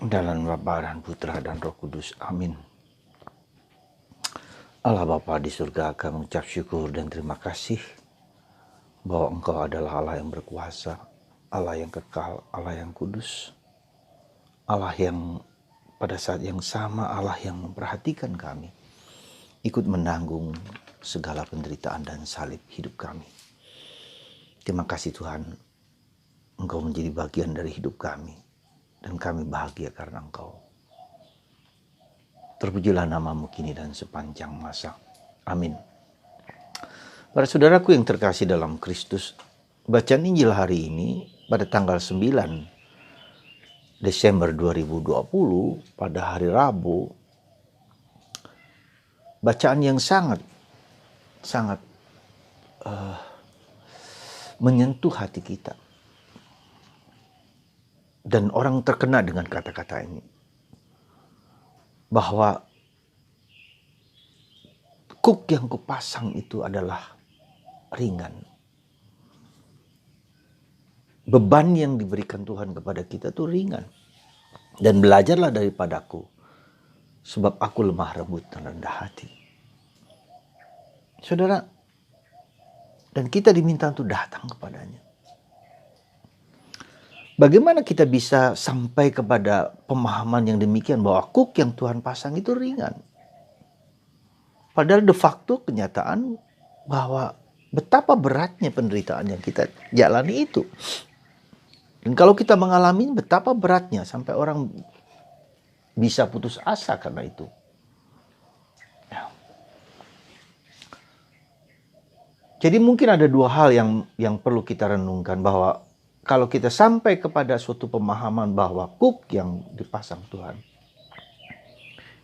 Dalam Bapa dan Putra dan Roh Kudus. Amin. Allah Bapa di surga, kami mengucap syukur dan terima kasih bahwa Engkau adalah Allah yang berkuasa, Allah yang kekal, Allah yang kudus, Allah yang pada saat yang sama, Allah yang memperhatikan kami, ikut menanggung segala penderitaan dan salib hidup kami. Terima kasih Tuhan, Engkau menjadi bagian dari hidup kami, dan kami bahagia karena Engkau. Terpujilah namamu kini dan sepanjang masa. Amin. Para saudaraku yang terkasih dalam Kristus, bacaan Injil hari ini pada tanggal 9 Desember 2020 pada hari Rabu, bacaan yang sangat menyentuh hati kita. Dan orang terkena dengan kata-kata ini. Bahwa kuk yang kupasang itu adalah ringan. Beban yang diberikan Tuhan kepada kita itu ringan. Dan belajarlah daripadaku, sebab aku lemah lembut dan rendah hati. Saudara, dan kita diminta untuk datang kepadanya. Bagaimana kita bisa sampai kepada pemahaman yang demikian bahwa kuk yang Tuhan pasang itu ringan? Padahal de facto kenyataan bahwa betapa beratnya penderitaan yang kita jalani itu. Dan kalau kita mengalami betapa beratnya sampai orang bisa putus asa karena itu. Ya. Jadi mungkin ada dua hal yang perlu kita renungkan, bahwa kalau kita sampai kepada suatu pemahaman bahwa kuk yang dipasang Tuhan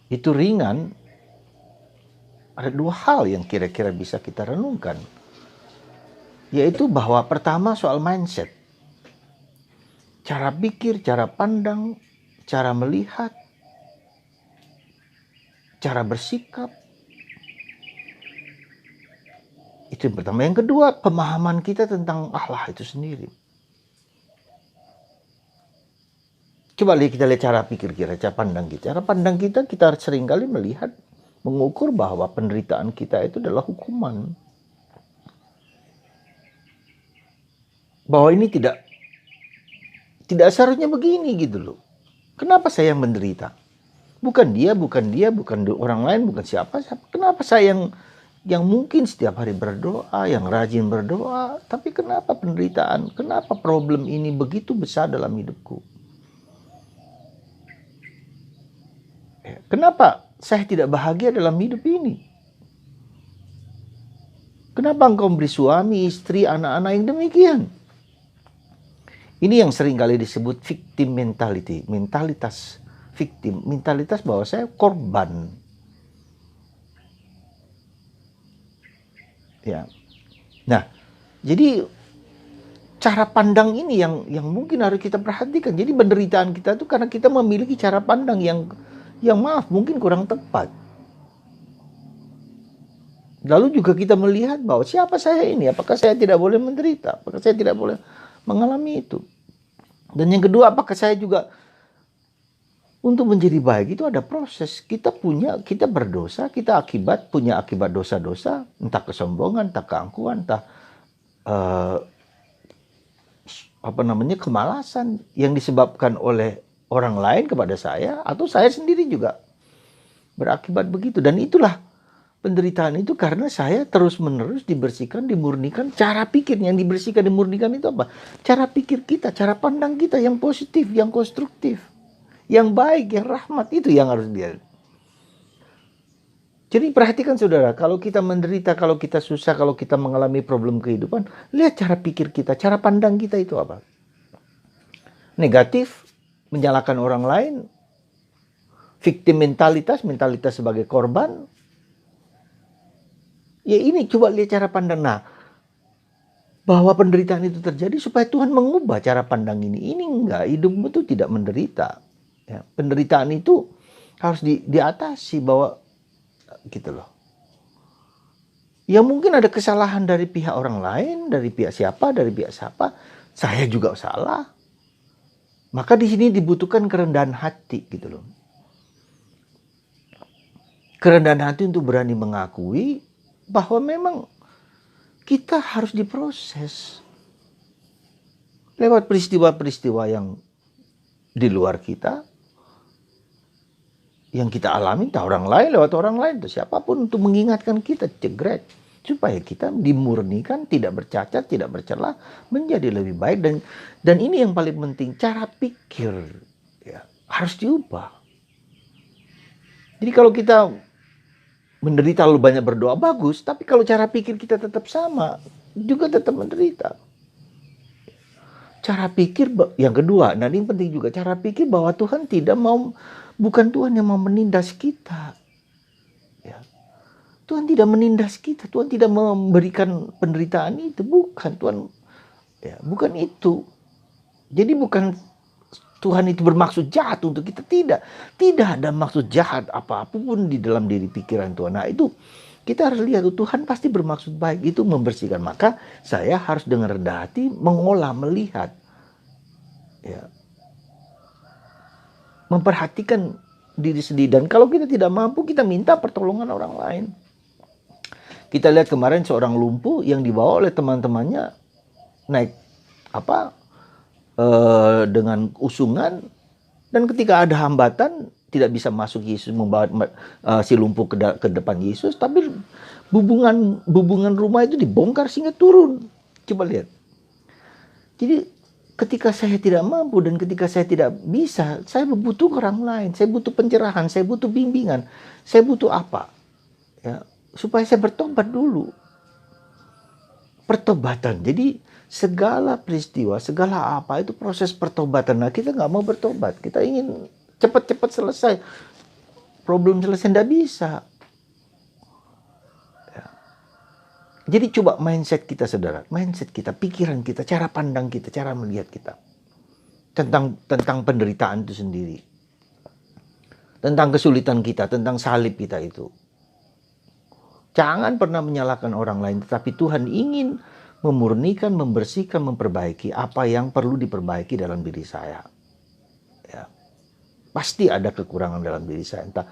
itu ringan, ada dua hal yang kira-kira bisa kita renungkan. Yaitu bahwa pertama soal mindset. Cara pikir, cara pandang, cara melihat, cara bersikap. Itu yang pertama. Yang kedua, pemahaman kita tentang Allah itu sendiri. Coba kita lihat cara pikir kita, cara pandang kita. Cara pandang kita seringkali melihat, mengukur bahwa penderitaan kita itu adalah hukuman. Bahwa ini tidak seharusnya begini gitu loh. Kenapa saya yang menderita? Bukan dia, bukan orang lain, bukan siapa. Kenapa saya yang mungkin setiap hari berdoa, yang rajin berdoa, tapi kenapa penderitaan, kenapa problem ini begitu besar dalam hidupku? Kenapa saya tidak bahagia dalam hidup ini? Kenapa engkau memberi suami, istri, anak-anak yang demikian? Ini yang sering kali disebut victim mentality. Mentalitas victim. Mentalitas bahwa saya korban. Ya. Nah, jadi cara pandang ini yang mungkin harus kita perhatikan. Jadi penderitaan kita itu karena kita memiliki cara pandang yang maaf mungkin kurang tepat. Lalu juga kita melihat bahwa siapa saya ini? Apakah saya tidak boleh menderita? Apakah saya tidak boleh mengalami itu? Dan yang kedua, apakah saya juga untuk menjadi baik itu ada proses. Kita berdosa, kita punya akibat dosa-dosa, entah kesombongan, entah keangkuhan, entah kemalasan yang disebabkan oleh orang lain kepada saya, atau saya sendiri juga berakibat begitu. Dan itulah penderitaan itu karena saya terus-menerus dibersihkan, dimurnikan. Cara pikir yang dibersihkan, dimurnikan itu apa? Cara pikir kita, cara pandang kita yang positif, yang konstruktif, yang baik, yang rahmat, itu yang harus dia. Jadi perhatikan saudara, kalau kita menderita, kalau kita susah, kalau kita mengalami problem kehidupan, lihat cara pikir kita, cara pandang kita itu apa? Negatif, menyalahkan orang lain, victim mentalitas sebagai korban. Ya ini coba lihat cara pandang. Nah, bahwa penderitaan itu terjadi supaya Tuhan mengubah cara pandang ini. Ini enggak, hidupmu itu tidak menderita. Ya, penderitaan itu harus diatasi bahwa gitu loh. Ya mungkin ada kesalahan dari pihak orang lain, dari pihak siapa. Saya juga salah. Maka di sini dibutuhkan kerendahan hati gitu loh. Kerendahan hati untuk berani mengakui bahwa memang kita harus diproses lewat peristiwa-peristiwa yang di luar kita, yang kita alami, entah orang lain, lewat orang lain, atau siapapun, untuk mengingatkan kita, jegret, supaya kita dimurnikan, tidak bercacat, tidak bercela, menjadi lebih baik. Dan ini yang paling penting, cara pikir ya, harus diubah. Jadi kalau kita menderita lalu banyak berdoa, bagus, tapi kalau cara pikir kita tetap sama, juga tetap menderita. Cara pikir yang kedua, nah ini penting juga, cara pikir bahwa Tuhan tidak mau, bukan Tuhan yang mau menindas kita. Ya. Tuhan tidak menindas kita, Tuhan tidak memberikan penderitaan itu, bukan Tuhan, ya, bukan itu. Jadi bukan Tuhan itu bermaksud jahat untuk kita, tidak ada maksud jahat apapun di dalam diri pikiran Tuhan. Nah itu kita harus lihat, Tuhan pasti bermaksud baik, itu membersihkan. Maka saya harus dengan rendah hati mengolah, melihat, ya, memperhatikan diri sendiri. Dan kalau kita tidak mampu, kita minta pertolongan orang lain. Kita lihat kemarin seorang lumpuh yang dibawa oleh teman-temannya naik dengan usungan, dan ketika ada hambatan tidak bisa masuk, Yesus membawa si lumpuh ke depan Yesus, tapi bubungan rumah itu dibongkar sehingga turun. Coba lihat. Jadi ketika saya tidak mampu dan ketika saya tidak bisa, saya butuh orang lain, saya butuh pencerahan, saya butuh bimbingan, saya butuh apa? Ya, supaya saya bertobat dulu. Pertobatan. Jadi segala peristiwa, segala apa itu proses pertobatan. Nah kita nggak mau bertobat, kita ingin cepat-cepat selesai, problem selesai, tidak bisa. Ya. Jadi coba mindset kita, saudara, mindset kita, pikiran kita, cara pandang kita, cara melihat kita tentang penderitaan itu sendiri, tentang kesulitan kita, tentang salib kita itu. Jangan pernah menyalahkan orang lain, tetapi Tuhan ingin memurnikan, membersihkan, memperbaiki apa yang perlu diperbaiki dalam diri saya. Ya. Pasti ada kekurangan dalam diri saya. Entah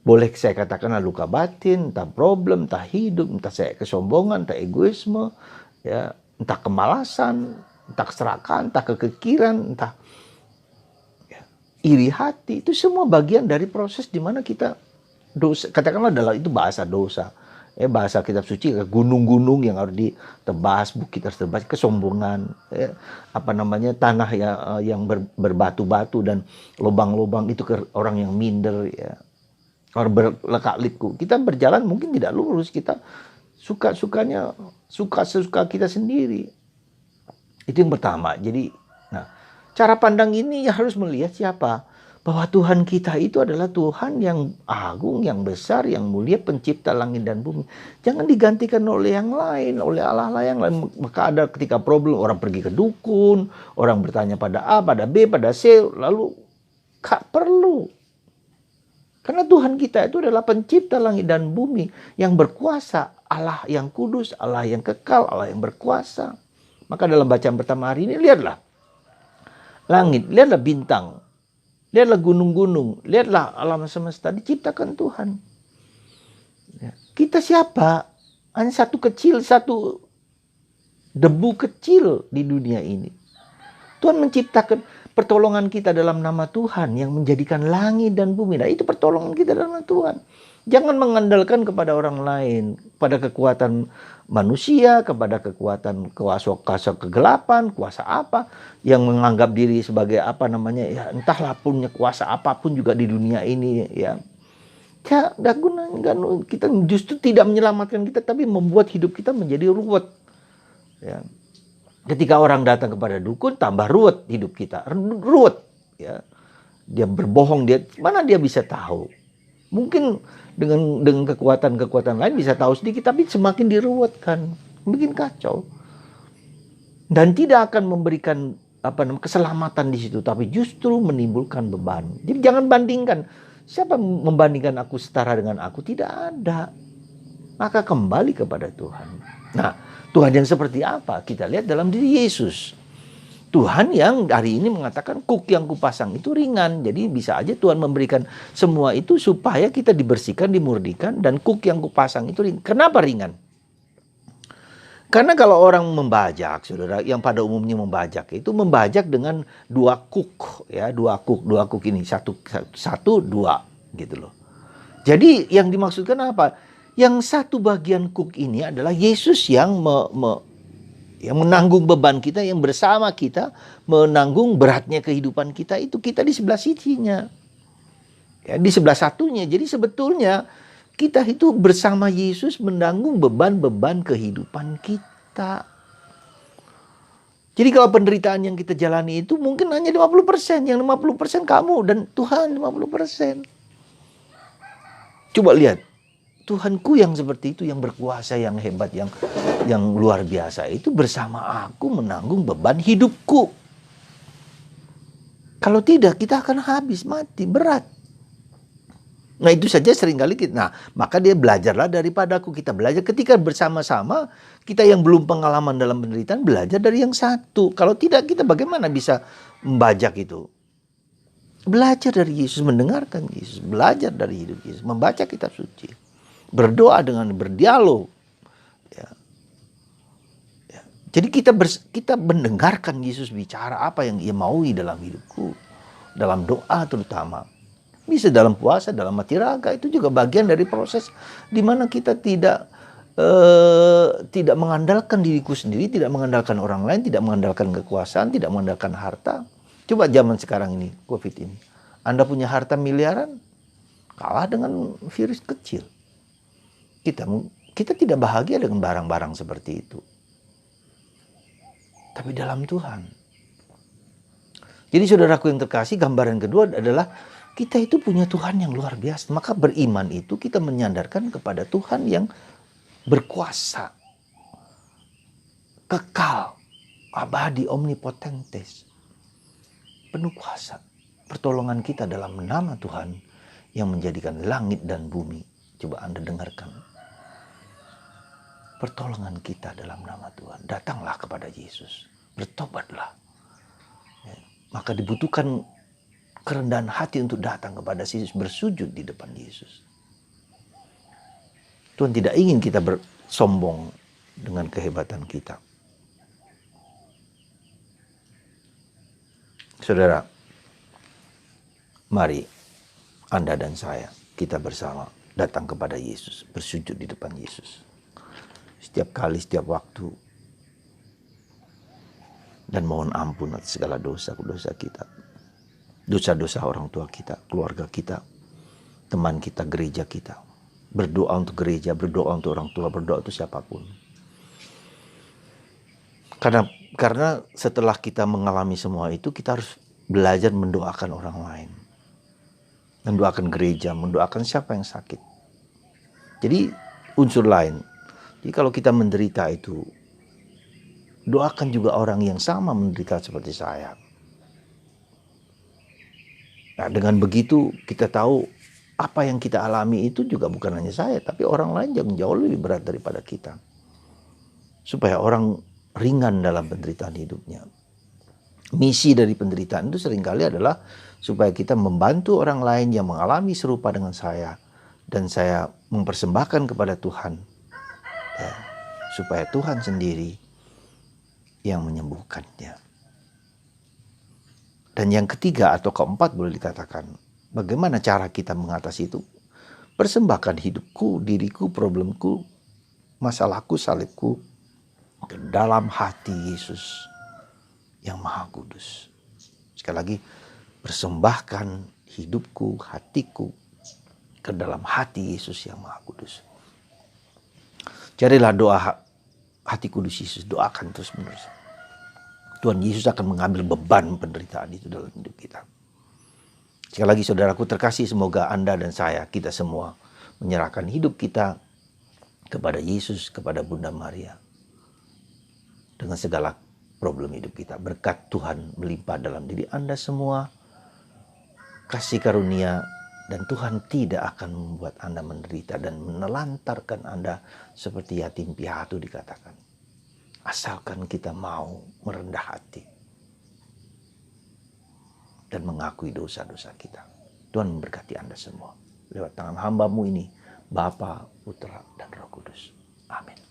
boleh saya katakan luka batin, entah problem, entah hidup, entah saya kesombongan, entah egoisme, ya, entah kemalasan, entah keserakahan, entah kekikiran, entah ya, iri hati. Itu semua bagian dari proses di mana kita dosa. Katakanlah adalah itu bahasa dosa. Bahasa kitab suci, gunung-gunung yang harus ditebas, bukit harus ditebas, kesombongan, tanah yang berbatu-batu dan lubang-lubang itu ke orang yang minder, ya, orang berlekak-liku. Kita berjalan mungkin tidak lurus, kita suka-sukanya, suka-suka kita sendiri. Itu yang pertama. Jadi, nah, cara pandang ini harus melihat siapa? Bahwa Tuhan kita itu adalah Tuhan yang agung, yang besar, yang mulia, pencipta langit dan bumi. Jangan digantikan oleh yang lain, oleh Allah-Allah yang lain. Maka ada ketika problem, orang pergi ke dukun, orang bertanya pada A, pada B, pada C, lalu gak perlu. Karena Tuhan kita itu adalah pencipta langit dan bumi, yang berkuasa, Allah yang kudus, Allah yang kekal, Allah yang berkuasa. Maka dalam bacaan pertama hari ini, lihatlah langit, lihatlah bintang, lihatlah gunung-gunung, lihatlah alam semesta diciptakan Tuhan. Ya. Kita siapa? Hanya satu debu kecil di dunia ini. Tuhan menciptakan, pertolongan kita dalam nama Tuhan yang menjadikan langit dan bumi. Nah itu pertolongan kita dalam nama Tuhan. Jangan mengandalkan kepada orang lain, pada kekuatan manusia, kepada kekuatan kuasa kegelapan, kuasa apa yang menganggap diri sebagai ya entahlah punya kuasa apapun juga di dunia ini, ya. Ya, gak guna, kita justru tidak menyelamatkan kita, tapi membuat hidup kita menjadi ruwet. Ya. Ketika orang datang kepada dukun, tambah ruwet hidup kita, ruwet. Ya. Dia berbohong, mana dia bisa tahu? Mungkin dengan kekuatan lain bisa tahu sedikit, tapi semakin diruwetkan, bikin kacau, dan tidak akan memberikan keselamatan di situ, tapi justru menimbulkan beban. Jadi jangan bandingkan. Siapa membandingkan aku setara dengan aku? Tidak ada. Maka kembali kepada Tuhan. Nah, Tuhan yang seperti apa? Kita lihat dalam diri Yesus. Tuhan yang hari ini mengatakan kuk yang kupasang itu ringan. Jadi bisa aja Tuhan memberikan semua itu supaya kita dibersihkan, dimurnikan. Dan kuk yang kupasang itu ringan. Kenapa ringan? Karena kalau orang membajak, saudara, yang pada umumnya membajak, itu membajak dengan dua kuk. Ya, dua kuk ini. Satu, dua gitu loh. Jadi yang dimaksudkan apa? Yang satu bagian kuk ini adalah Yesus yang yang menanggung beban kita, yang bersama kita menanggung beratnya kehidupan kita, itu kita di sebelah sisinya. Ya, di sebelah satunya. Jadi sebetulnya kita itu bersama Yesus menanggung beban-beban kehidupan kita. Jadi kalau penderitaan yang kita jalani itu mungkin hanya 50%. Yang 50% kamu dan Tuhan 50%. Coba lihat. Tuhanku yang seperti itu, yang berkuasa, yang hebat, yang luar biasa itu bersama aku menanggung beban hidupku. Kalau tidak, kita akan habis, mati, berat. Nah itu saja seringkali kita, nah maka dia belajarlah daripadaku. Kita belajar ketika bersama-sama, kita yang belum pengalaman dalam penderitaan, belajar dari yang satu. Kalau tidak, kita bagaimana bisa membajak itu? Belajar dari Yesus, mendengarkan Yesus, belajar dari hidup Yesus, membaca kitab suci. Berdoa dengan berdialog. Ya. Ya. Jadi kita mendengarkan Yesus bicara apa yang ia maui dalam hidupku. Dalam doa terutama. Bisa dalam puasa, dalam mati raga. Itu juga bagian dari proses di mana kita tidak mengandalkan diriku sendiri, tidak mengandalkan orang lain, tidak mengandalkan kekuasaan, tidak mengandalkan harta. Coba zaman sekarang ini, COVID ini. Anda punya harta miliaran, kalah dengan virus kecil. Kita tidak bahagia dengan barang-barang seperti itu. Tapi dalam Tuhan. Jadi saudaraku yang terkasih, gambaran kedua adalah kita itu punya Tuhan yang luar biasa. Maka beriman itu kita menyandarkan kepada Tuhan yang berkuasa. Kekal. Abadi, omnipotentes. Penuh kuasa. Pertolongan kita dalam nama Tuhan yang menjadikan langit dan bumi. Coba Anda dengarkan. Pertolongan kita dalam nama Tuhan. Datanglah kepada Yesus. Bertobatlah. Ya. Maka dibutuhkan kerendahan hati untuk datang kepada Yesus. Bersujud di depan Yesus. Tuhan tidak ingin kita bersombong dengan kehebatan kita. Saudara, mari Anda dan saya, kita bersama datang kepada Yesus. Bersujud di depan Yesus. Setiap kali, setiap waktu. Dan mohon ampun atas segala dosa-dosa kita. Dosa-dosa orang tua kita, keluarga kita, teman kita, gereja kita. Berdoa untuk gereja, berdoa untuk orang tua, berdoa untuk siapapun. Karena setelah kita mengalami semua itu, kita harus belajar mendoakan orang lain. Mendoakan gereja, mendoakan siapa yang sakit. Jadi unsur lain. Jadi kalau kita menderita itu, doakan juga orang yang sama menderita seperti saya. Nah dengan begitu kita tahu apa yang kita alami itu juga bukan hanya saya, tapi orang lain yang jauh lebih berat daripada kita. Supaya orang ringan dalam penderitaan hidupnya. Misi dari penderitaan itu seringkali adalah supaya kita membantu orang lain yang mengalami serupa dengan saya. Dan saya mempersembahkan kepada Tuhan. Ya, supaya Tuhan sendiri yang menyembuhkannya. Dan yang ketiga atau keempat boleh dikatakan, bagaimana cara kita mengatasi itu? Persembahkan hidupku, diriku, problemku, masalahku, salibku ke dalam hati Yesus yang Maha Kudus. Sekali lagi, persembahkan hidupku, hatiku ke dalam hati Yesus yang Maha Kudus. Carilah doa hati kudus Yesus, doakan terus menerus. Tuhan Yesus akan mengambil beban penderitaan itu dalam hidup kita. Sekali lagi saudaraku terkasih, semoga Anda dan saya, kita semua menyerahkan hidup kita kepada Yesus, kepada Bunda Maria. Dengan segala problem hidup kita. Berkat Tuhan melimpah dalam diri Anda semua. Kasih karunia. Dan Tuhan tidak akan membuat Anda menderita dan menelantarkan Anda seperti yatim piatu dikatakan. Asalkan kita mau merendah hati. dan mengakui dosa-dosa kita. Tuhan memberkati Anda semua lewat tangan hamba-Mu ini, Bapa, Putra, dan Roh Kudus. Amin.